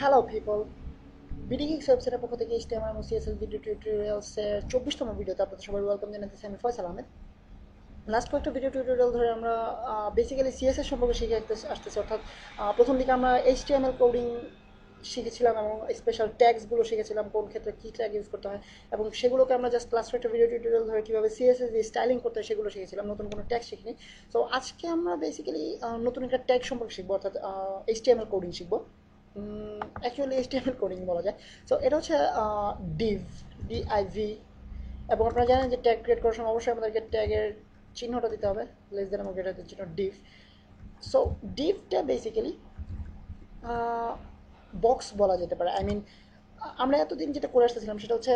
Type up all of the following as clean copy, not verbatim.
Hello people, BD gigs ওয়েবসাইটের পক্ষ থেকে HTML এবং CSS ভিডিও টিউটোরিয়ালসের 24তম ভিডিওতে আপনাদের সবাই ওয়েলকাম জানাতেছি। আমি ফয়সাল আহমেদ। লাস্ট কয়েকটা ভিডিও টিউটোরিয়াল ধরে আমরা বেসিক্যালি সিএসএস সম্পর্কে শিখে আসতেছি, অর্থাৎ প্রথম দিকে আমরা HTML কোডিং শিখেছিলাম এবং স্পেশাল ট্যাগসগুলো শিখেছিলাম, কোন ক্ষেত্রে কী ট্যাগ ইউজ করতে হয়, এবং সেগুলোকে আমরা জাস্ট লাস্ট কয়েকটা ভিডিও টিউটোরিয়াল ধরে কীভাবে সিএসএস দিয়ে স্টাইলিং করতে হয় সেগুলো শিখেছিলাম, নতুন কোনো ট্যাগ শিখিনি। সো আজকে আমরা বেসিক্যালি নতুন একটা ট্যাগ সম্পর্কে শিখবো, অর্থাৎ HTML কোডিং শিখবো। অ্যাকচুয়ালি HTML কোডিং বলা যায়। সো এটা হচ্ছে ডিভ, DIV। এবং আপনারা জানেন যে ট্যাগ ক্রিয়েট করার সময় অবশ্যই আমাদেরকে ট্যাগের চিহ্নটা দিতে হবে, লেস দেন এবং গ্রেটার দেন চিহ্ন, ডিভ। সো ডিভটা বেসিক্যালি বক্স বলা যেতে পারে। আই মিন, আমরা এতদিন যেটা করে আসতেছিলাম সেটা হচ্ছে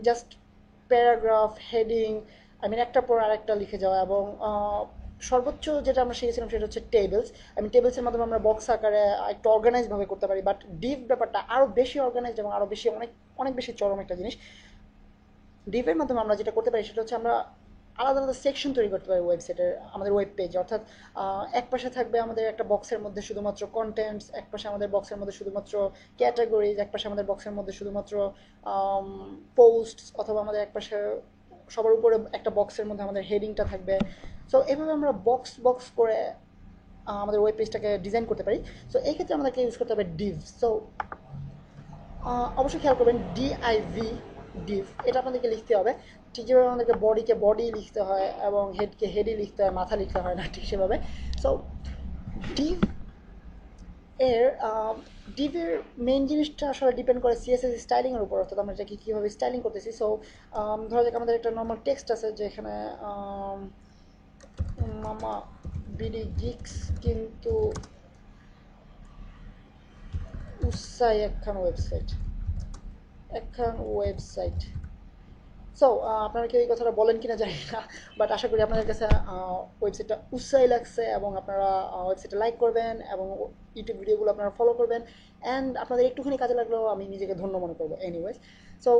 just paragraph, heading, I mean একটার পর আরেকটা লিখে যাওয়া, এবং সর্বোচ্চ যেটা আমরা শিখেছিলাম সেটা হচ্ছে টেবিলস। আই মিন টেবিলসের মাধ্যমে আমরা বক্স আকারে একটু অর্গানাইজভাবে করতে পারি, বাট ডিভ ব্যাপারটা আরও বেশি অর্গানাইজড এবং আরও বেশি অনেক অনেক বেশি চরম একটা জিনিস। ডিভের মাধ্যমে আমরা যেটা করতে পারি সেটা হচ্ছে আমরা আলাদা আলাদা সেকশন তৈরি করতে পারি ওয়েবসাইটের, আমাদের ওয়েব পেজে। অর্থাৎ এক পাশে থাকবে আমাদের একটা বক্সের মধ্যে শুধুমাত্র কন্টেন্টস, এক পাশে আমাদের বক্সের মধ্যে শুধুমাত্র ক্যাটাগরিজ, এক পাশে আমাদের বক্সের মধ্যে শুধুমাত্র পোস্টস, অথবা আমাদের এক পাশে সবার উপরে একটা বক্সের মধ্যে আমাদের হেডিংটা থাকবে। সো এইভাবে আমরা বক্স বক্স করে আমাদের ওয়েব পেজটাকে ডিজাইন করতে পারি। সো এই ক্ষেত্রে আমাদেরকে ইউজ করতে হবে ডিভ। সো অবশ্যই খেয়াল করবেন DIV, ডিভ, এটা আপনাদেরকে লিখতে হবে ঠিক যেভাবে আমাদেরকে বডিকে বডি লিখতে হয় এবং হেডকে হেডই লিখতে হয়, মাথা লিখতে হয় না, ঠিক সেভাবে। সো ডিভ এর ডিভের মেইন জিনিসটা আসলে ডিপেন্ড করে সিএসএস স্টাইলিংয়ের উপর, অর্থাৎ আমরা এটাকে কীভাবে স্টাইলিং করতেছি। সো ধরা যাক আমাদের একটা নর্মাল টেক্সট আছে যেখানে মামা বিডি গিক্স কিন্তু উৎসাহ একখান ওয়েবসাইট। সো আপনারা কেউ এই কথাটা বলেন কিনা জানি না, বাট আশা করি আপনাদের কাছে ওয়েবসাইটটা উৎসাহী লাগছে এবং আপনারা ওয়েবসাইটটা লাইক করবেন এবং ইউটিউব ভিডিওগুলো আপনারা ফলো করবেন। অ্যান্ড আপনাদের একটুখানি কাজে লাগলেও আমি নিজেকে ধন্য মনে করবো। এনিওয়েজ, সো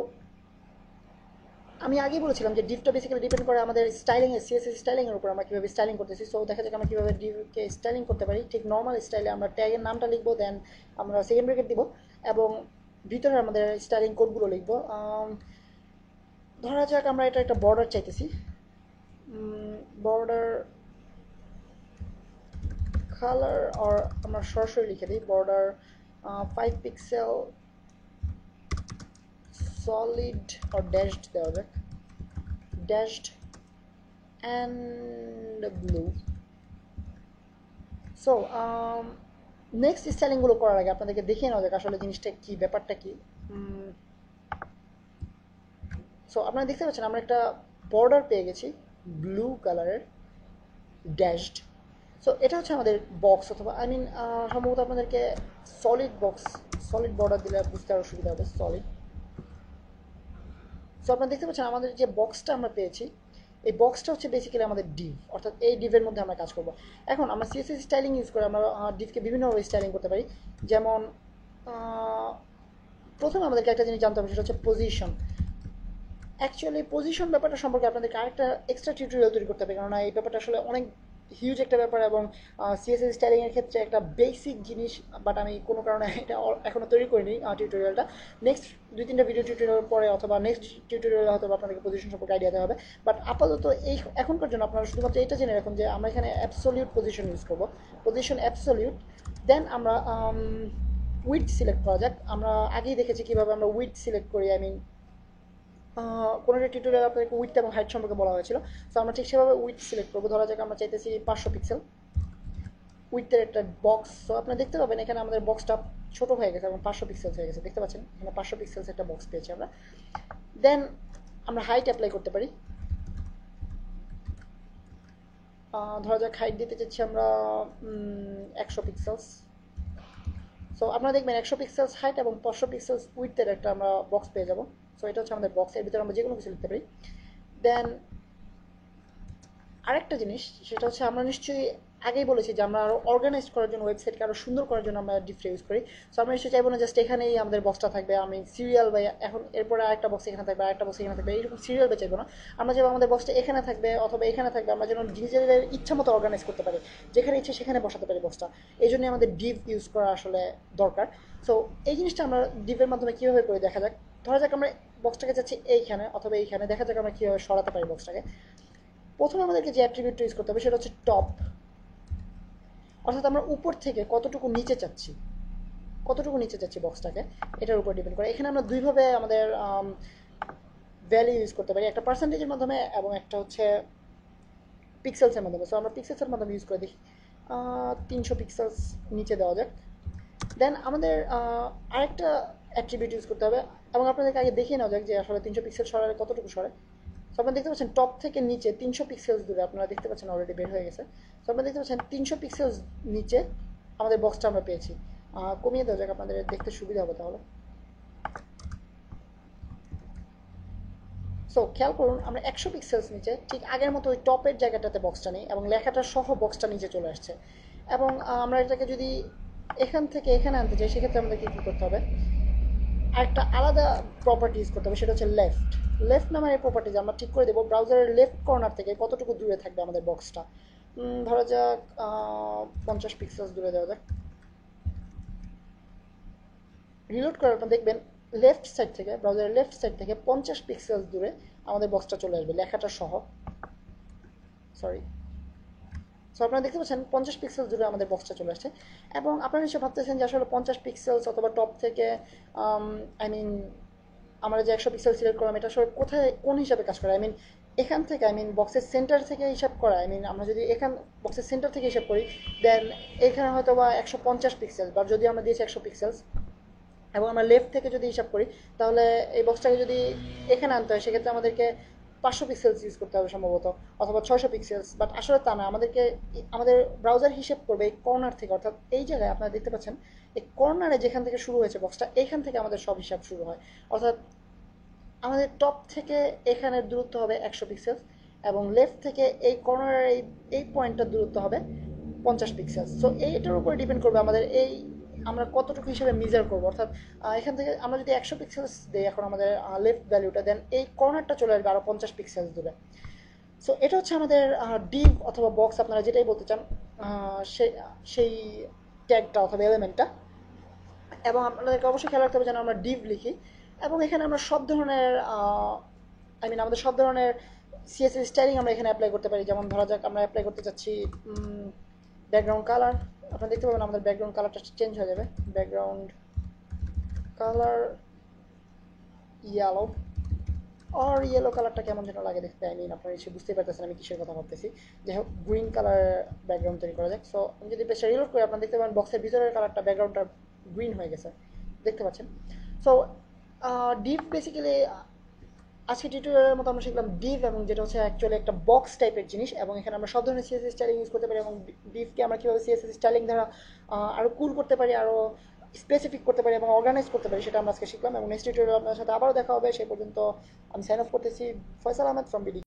আমি আগেই বলেছিলাম যে ডিভটা বেসিক্যালি ডিপেন্ড করে আমাদের স্টাইলিংয়ের, সিএসএস স্টাইলিংয়ের উপর, আমরা কীভাবে স্টাইলিং করতেছি। সো দেখা যাক আমরা কীভাবে ডিভকে স্টাইলিং করতে পারি। ঠিক নর্মাল স্টাইলে আমরা ট্যাগের নামটা লিখবো, দেন আমরা সেকেন্ড ব্রেকেট দিব এবং ভিতরে আমাদের স্টাইলিং কোডগুলো লিখবো। ধরা যাক আমরা এটা একটা বর্ডার চাইতেছি, বর্ডার কালার, আর আমরা সরাসরি লিখে দিই বর্ডার 5 পিক্সেল সলিড, আর ড্যাশড দেওয়া যাক, dashed and blue. So next স্টাইলিংগুলো করার আগে আপনাদেরকে দেখিয়ে নেওয়া যাক আসলে জিনিসটা কী, ব্যাপারটা কী। সো আপনারা দেখতে পাচ্ছেন আমরা একটা বর্ডার পেয়ে গেছি ব্লু কালারের, ড্যাশড। সো এটা হচ্ছে আমাদের বক্স, অথবা আই মিন সম্ভবত আপনাদেরকে সলিড বক্স, সলিড বর্ডার দিলে বুঝতে আরও সুবিধা হবে, সলিড। সো আপনারা দেখতে পাচ্ছেন আমাদের যে বক্সটা আমরা পেয়েছি, এই বক্সটা হচ্ছে বেসিক্যালি আমাদের ডিভ, অর্থাৎ এই ডিভের মধ্যে আমরা কাজ করবো। এখন আমরা সিএসএস স্টাইলিং ইউজ করে আমরা ডিভকে বিভিন্নভাবে স্টাইলিং করতে পারি। যেমন প্রথমে আমাদেরকে একটা জিনিস জানতে হবে, সেটা হচ্ছে পজিশন। অ্যাকচুয়ালি পজিশন ব্যাপারটা সম্পর্কে আপনাদেরকে আরেকটা এক্সট্রা টিউটোরিয়াল তৈরি করতে হবে, কারণ এই ব্যাপারটা আসলে অনেক হিউজ একটা ব্যাপার এবং সিএসএস স্টাইলিংয়ের ক্ষেত্রে একটা বেসিক জিনিস, বাট আমি কোনো কারণে এটা এখনও তৈরি করিনি টিউটোরিয়ালটা। নেক্সট 2-3টা ভিডিও টিউটোরিয়াল পরে অথবা নেক্সট টিউটোরিয়ালে হয়তো আপনাদেরকে পজিশন সম্পর্কে আইডিয়া দেওয়া হবে। বাট আপাতত এই এখনকার জন্য আপনারা শুধুমাত্র এটা জেনে রাখুন যে আমরা এখানে অ্যাবসলিউট পজিশন ইউজ করবো, পজিশন অ্যাবসলিউট। দেন আমরা উইথ সিলেক্ট করা যাক। আমরা আগেই দেখেছি কীভাবে আমরা উইথ সিলেক্ট করি, আই মিন কোনো একটা টিউটোরিয়াল আপনাদেরকে উইথ এবং হাইট সম্পর্কে বলা হয়েছিল। সো আমরা ঠিক সেভাবে উইথ সিলেক্ট করবো। ধরা যাক আমরা চাইতেছি 500 পিক্সেল উইথের একটা বক্স। সো আপনারা দেখতে পাবেন এখানে আমাদের বক্সটা ছোটো হয়ে গেছে এবং 500 পিক্সেলস হয়ে গেছে, দেখতে পাচ্ছেন এখানে 500 পিক্সেলস একটা বক্স পেয়েছি আমরা। দেন আমরা হাইট অ্যাপ্লাই করতে পারি। ধরা যাক হাইট দিতে চাচ্ছি আমরা 100 পিক্সেলস। সো আপনারা দেখবেন 100 পিক্সেলস হাইট এবং 500 পিক্সেলস উইথের একটা আমরা বক্স পেয়ে যাবো। সো এটা হচ্ছে আমাদের বক্স, এর ভিতরে আমরা যে কোনো কিছু লিখতে পারি। দেন আরেকটা জিনিস, সেটা হচ্ছে আমরা নিশ্চয়ই আগেই বলেছি যে আমরা আরও অর্গানাইজ করার জন্য, ওয়েবসাইটকে আরও সুন্দর করার জন্য আমরা ডিফটা ইউজ করি। সো আমরা নিশ্চয়ই চাইবো না জাস্ট এখানেই আমাদের বক্সটা থাকবে, আমি সিরিয়াল বা এখন এরপরে আরেকটা বক্স এখানে থাকবে, আরেকটা বক্স এখানে থাকবে, এইরকম সিরিয়াল বা চাইবো না। আমরা চাইবো আমাদের বক্সটা এখানে থাকবে অথবা এখানে থাকবে, আমরা যেন নিজেদের ইচ্ছা মতো অর্গানাইজ করতে পারি, যেখানে ইচ্ছে সেখানে বসাতে পারি বক্সটা। এই জন্যই আমাদের ডিভ ইউজ করা আসলে দরকার। সো এই জিনিসটা আমরা ডিভের মাধ্যমে কীভাবে করে দেখা যাক। ধরা যাক আমরা বক্সটাকে চাচ্ছি এইখানে অথবা এইখানে, দেখা যাক আমরা কীভাবে সরাতে পারি বক্সটাকে। প্রথমে আমাদেরকে যে অ্যাট্রিবিউটটা ইউজ করতে হবে সেটা হচ্ছে টপ, অর্থাৎ আমরা উপর থেকে কতটুকু নিচে চাচ্ছি, কতটুকু নিচে চাচ্ছি বক্সটাকে, এটার উপর ডিপেন্ড করে। এখানে আমরা দুইভাবে আমাদের ভ্যালু ইউজ করতে পারি, একটা পার্সেন্টেজের মাধ্যমে এবং একটা হচ্ছে পিক্সেলসের মাধ্যমে। সো আমরা পিক্সেলসের মাধ্যমে ইউজ করে দেখি, 300 পিক্সেলস নিচে দেওয়া যাক। দেন আমাদের আরেকটা অ্যাট্রিবিউট ইউজ করতে হবে, এবং আপনাদেরকে আগে দেখিয়ে নেওয়া যাক যে আসলে 300 পিক্সেল সরালে কতটুকু সরে। সো আপনারা দেখতে পাচ্ছেন টপ থেকে নিচে 300 পিক্সেলস দূরে, আপনারা দেখতে পাচ্ছেন অলরেডি বের হয়ে গেছে। সো আপনারা দেখতে পাচ্ছেন 300 পিক্সেলস নিচে আমাদের বক্সটা আমরা পেয়েছি। কমিয়ে দেওয়া যাক, আপনাদের দেখতে সুবিধা হবে তাহলে। সো খেয়াল করুন, আমরা 100 পিক্সেলস নিচে ঠিক আগের মতো ওই টপের জায়গাটাতে বক্সটা নেই এবং লেখাটা সহ বক্সটা নিচে চলে আসছে। এবং আমরা এটাকে যদি এখান থেকে এখানে আনতে চাই, সেক্ষেত্রে আমাদেরকে কী করতে হবে, আরেকটা আলাদা প্রপার্টি ইউজ করতে হবে, সেটা হচ্ছে লেফট। লেফট নামের এই প্রপার্টিজ আমরা ঠিক করে দেবো ব্রাউজারের লেফট কর্নার থেকে কতটুকু দূরে থাকবে আমাদের বক্সটা। ধরা যাক 50 পিক্সেলস দূরে দেওয়া যাক। রিলোড করার পর দেখবেন লেফট সাইড থেকে, ব্রাউজারের লেফট সাইড থেকে 50 পিক্সেলস দূরে আমাদের বক্সটা চলে আসবে লেখাটা সহ। সরি, সো আপনারা দেখতে পাচ্ছেন 50 পিক্সেল দূরে আমাদের বক্সটা চলে আসছে। এবং আপনারা নিশ্চয়ই ভাবতেছেন যে আসলে 50 পিক্সেলস অথবা টপ থেকে আই মিন আমরা যে 100 পিক্সেল সিলেক্ট করলাম, এটা আসলে কোথায় কোন হিসাবে কাজ করে, এখান থেকে বক্সের সেন্টার থেকে হিসাব করা, আমরা যদি এখান বক্সের সেন্টার থেকে হিসাব করি, দেন এখানে হয়তো বা 150 পিক্সেল, বা যদি আমরা দিয়েছি 100 পিক্সেলস, এবং আমরা লেফট থেকে যদি হিসাব করি, তাহলে এই বক্সটাকে যদি এখানে আনতে হয়, সেক্ষেত্রে আমাদেরকে 500 পিক্সেলস ইউজ করতে হবে সম্ভবত, অথবা 600 পিক্সেলস। বাট আসলে তা না, আমাদের ব্রাউজার হিসেব করবে এই কর্নার থেকে, অর্থাৎ এই জায়গায় আপনারা দেখতে পাচ্ছেন এই কর্নারে যেখান থেকে শুরু হয়েছে বক্সটা, এইখান থেকে আমাদের সব হিসাব শুরু হয়। অর্থাৎ আমাদের টপ থেকে এখানের দূরত্ব হবে 100 পিক্সেলস, এবং লেফট থেকে এই কর্নারের এই পয়েন্টটার দূরত্ব হবে 50 পিক্সেলস। সো এইটার উপরে ডিপেন্ড করবে আমাদের আমরা কতটুকু হিসেবে মেজার করবো। অর্থাৎ এখান থেকে আমরা যদি 100 পিক্সেলস দিই এখন আমাদের লেফট ভ্যালুটা, দেন এই কর্নারটা চলে আসবে আরও 50 পিক্সেলস দূরে। সো এটা হচ্ছে আমাদের ডিভ অথবা বক্স, আপনারা যেটাই বলতে চান, সেই ট্যাগটা অথবা এলিমেন্টটা। এবং আপনাদেরকে অবশ্যই খেয়াল রাখতে হবে যেন আমরা ডিভ লিখি, এবং এখানে আমরা সব ধরনের আমাদের সব ধরনের সিএসএস স্টাইলিং আমরা এখানে অ্যাপ্লাই করতে পারি। যেমন ধরা যাক আমরা অ্যাপ্লাই করতে চাচ্ছি ব্যাকগ্রাউন্ড কালার, আপনারা দেখতে পাবেন আমাদের ব্যাকগ্রাউন্ড কালারটা চেঞ্জ হয়ে যাবে, ব্যাকগ্রাউন্ড কালার ইয়েলো, আর ইয়েলো কালারটা কেমন যেন লাগে দেখতে, আপনারা এসে বুঝতেই পারতেছেন আমি কিসের কথা ভাবতেছি। যাই হোক, গ্রিন কালার ব্যাকগ্রাউন্ড তৈরি করা যাক। সো আমি যদি পেজটা রিলোড করি, আপনারা দেখতে পাবেন বক্সের ভিতরের কালারটা, ব্যাকগ্রাউন্ডটা গ্রিন হয়ে গেছে, দেখতে পাচ্ছেন। সো ডিভ বেসিক্যালি আজকে টিউটোরিয়ালের মতো আমরা শিখলাম ডিভ, এবং যেটা হচ্ছে অ্যাকচুয়ালি একটা বক্স টাইপের জিনিস, এবং এখানে আমরা সব ধরনের সিএসএস স্টাইলিং ইউজ করতে পারি, এবং ডিভকে আমরা কীভাবে সিএসএস স্টাইলিং দ্বারা আরও কুল করতে পারি, আরও স্পেসিফিক করতে পারি এবং অর্গানাইজ করতে পারি, সেটা আমরা আজকে শিখলাম। এবং নেক্সট টিউটোরিয়ালে আপনার সাথে আবারও দেখা হবে। সেই পর্যন্ত আমি সাইন অফ করতেছি। Faisal Ahmed from BD.